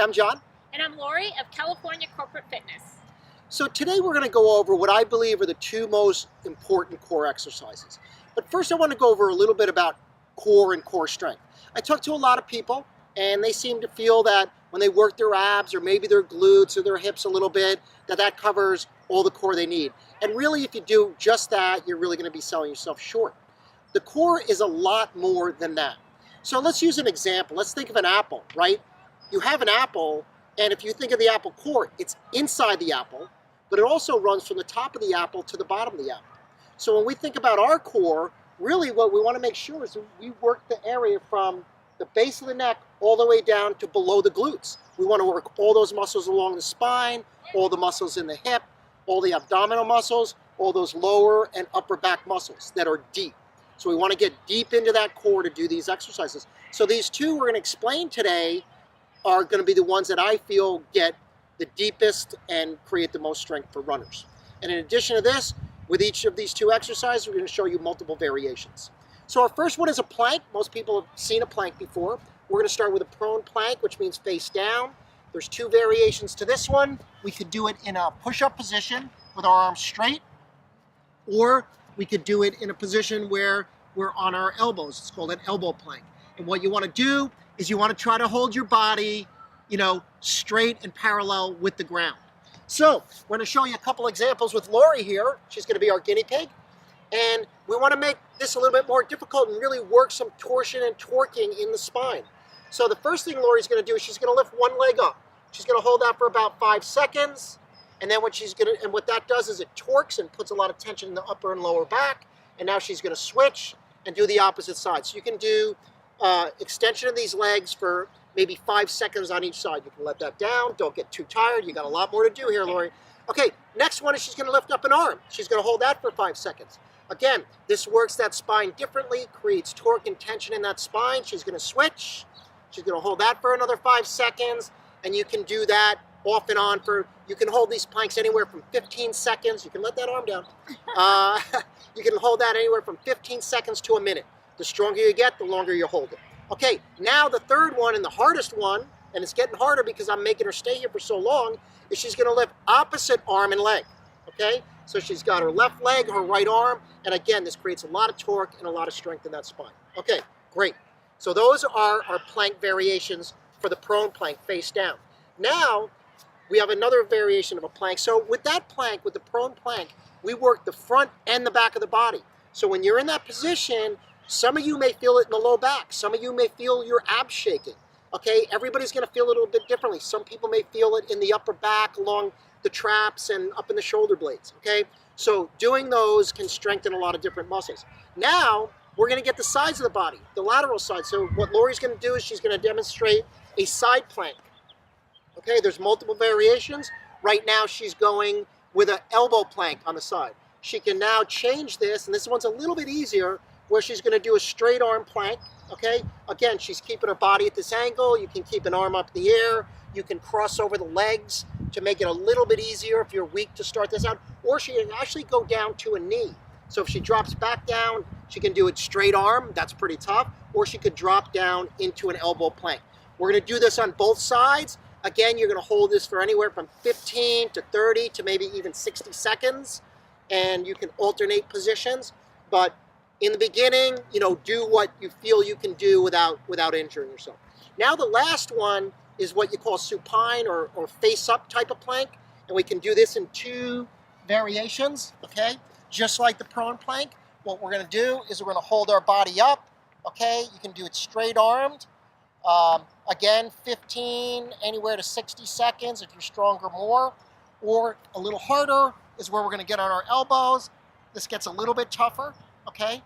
I'm John. And I'm Lori of California Corporate Fitness. So today we're going to go over what I believe are the two most important core exercises. But first I want to go over a little bit about core and core strength. I talked to a lot of people and they seem to feel that when they work their abs or maybe their glutes or their hips a little bit, that covers all the core they need. And really, if you do just that, you're really going to be selling yourself short. The core is a lot more than that. So let's use an example. Let's think of an apple, right? You have an apple, and if you think of the apple core, it's inside the apple, but it also runs from the top of the apple to the bottom of the apple. So when we think about our core, really what we want to make sure is we work the area from the base of the neck all the way down to below the glutes. We want to work all those muscles along the spine, all the muscles in the hip, all the abdominal muscles, all those lower and upper back muscles that are deep. So we want to get deep into that core to do these exercises. So these two we're going to explain today are going to be the ones that I feel get the deepest and create the most strength for runners. And in addition to this, with each of these two exercises, we're going to show you multiple variations. So our first one is a plank. Most people have seen a plank before. We're going to start with a prone plank, which means face down. There's two variations to this one. We could do it in a push-up position with our arms straight, or we could do it in a position where we're on our elbows. It's called an elbow plank. And what you want to do is you want to try to hold your body, straight and parallel with the ground. So we're going to show you a couple examples with Lori here. She's going to be our guinea pig. And we want to make this a little bit more difficult and really work some torsion and torquing in the spine. So the first thing Lori's going to do is she's going to lift one leg up. She's going to hold that for about 5 seconds. And then what that does is it torques and puts a lot of tension in the upper and lower back. And now she's going to switch and do the opposite side. So you can do extension of these legs for maybe 5 seconds on each side. You can let that down. Don't get too tired. You got a lot more to do here, Lori. Okay, next one is she's going to lift up an arm. She's going to hold that for 5 seconds. Again, this works that spine differently, creates torque and tension in that spine. She's going to switch. She's going to hold that for another 5 seconds. And you can do that off and on you can hold these planks anywhere from 15 seconds. You can let that arm down. You can hold that anywhere from 15 seconds to a minute. The stronger you get, the longer you hold it. Okay, now the third one and the hardest one, and it's getting harder because I'm making her stay here for so long, is she's going to lift opposite arm and leg. Okay, so she's got her left leg, her right arm, and again, this creates a lot of torque and a lot of strength in that spine. Okay, great. So those are our plank variations for the prone plank, face down. Now, we have another variation of a plank. So with that plank, with the prone plank, we work the front and the back of the body. So when you're in that position, some of you may feel it in the low back. Some of you may feel your abs shaking. Okay, everybody's going to feel it a little bit differently. Some people may feel it in the upper back, along the traps, and up in the shoulder blades. Okay, so doing those can strengthen a lot of different muscles. Now, we're going to get the sides of the body, the lateral side. So what Lori's going to do is she's going to demonstrate a side plank. Okay, there's multiple variations. Right now she's going with an elbow plank on the side. She can now change this, and this one's a little bit easier, where she's going to do a straight arm plank. Okay, again, she's keeping her body at this angle. You can keep an arm up in the air. You can cross over the legs to make it a little bit easier if you're weak to start this out, or she can actually go down to a knee. So if she drops back down, she can do it straight arm. That's pretty tough. Or she could drop down into an elbow plank. We're going to do this on both sides. Again, you're going to hold this for anywhere from 15 to 30 to maybe even 60 seconds. And you can alternate positions. But in the beginning, do what you feel you can do without injuring yourself. Now the last one is what you call supine or face-up type of plank. And we can do this in two variations, okay? Just like the prone plank. What we're going to do is we're going to hold our body up, okay? You can do it straight-armed. Again, 15, anywhere to 60 seconds if you're stronger, more. Or a little harder is where we're going to get on our elbows. This gets a little bit tougher, okay?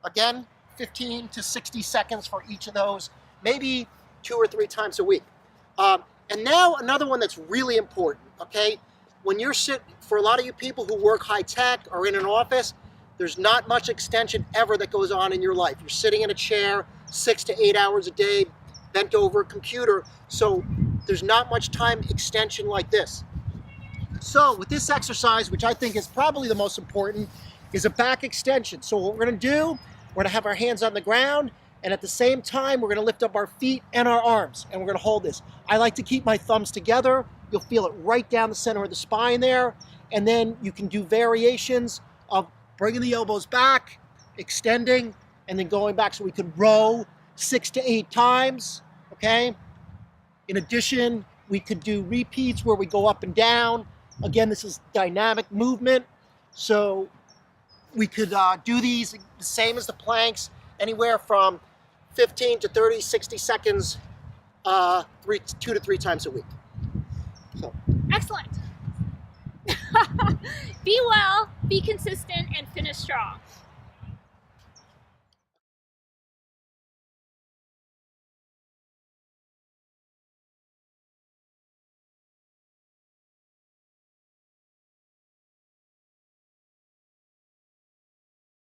Again, 15 to 60 seconds for each of those, maybe 2 or 3 times a week. And now another one that's really important, okay? When you're for a lot of you people who work high tech or in an office, there's not much extension ever that goes on in your life. You're sitting in a chair 6 to 8 hours a day, bent over a computer, so there's not much time extension like this. So with this exercise, which I think is probably the most important, is a back extension. So what we're going to do, we're going to have our hands on the ground, And at the same time, we're going to lift up our feet and our arms, and we're going to hold this. I like to keep my thumbs together. You'll feel it right down the center of the spine there. And then you can do variations of bringing the elbows back, extending, and then going back. So we could row 6 to 8 times, okay? In addition, we could do repeats where we go up and down. Again, this is dynamic movement. So we could do these the same as the planks, anywhere from 15 to 30, 60 seconds, 2 to 3 times a week. So. Excellent. Be well, be consistent, and finish strong.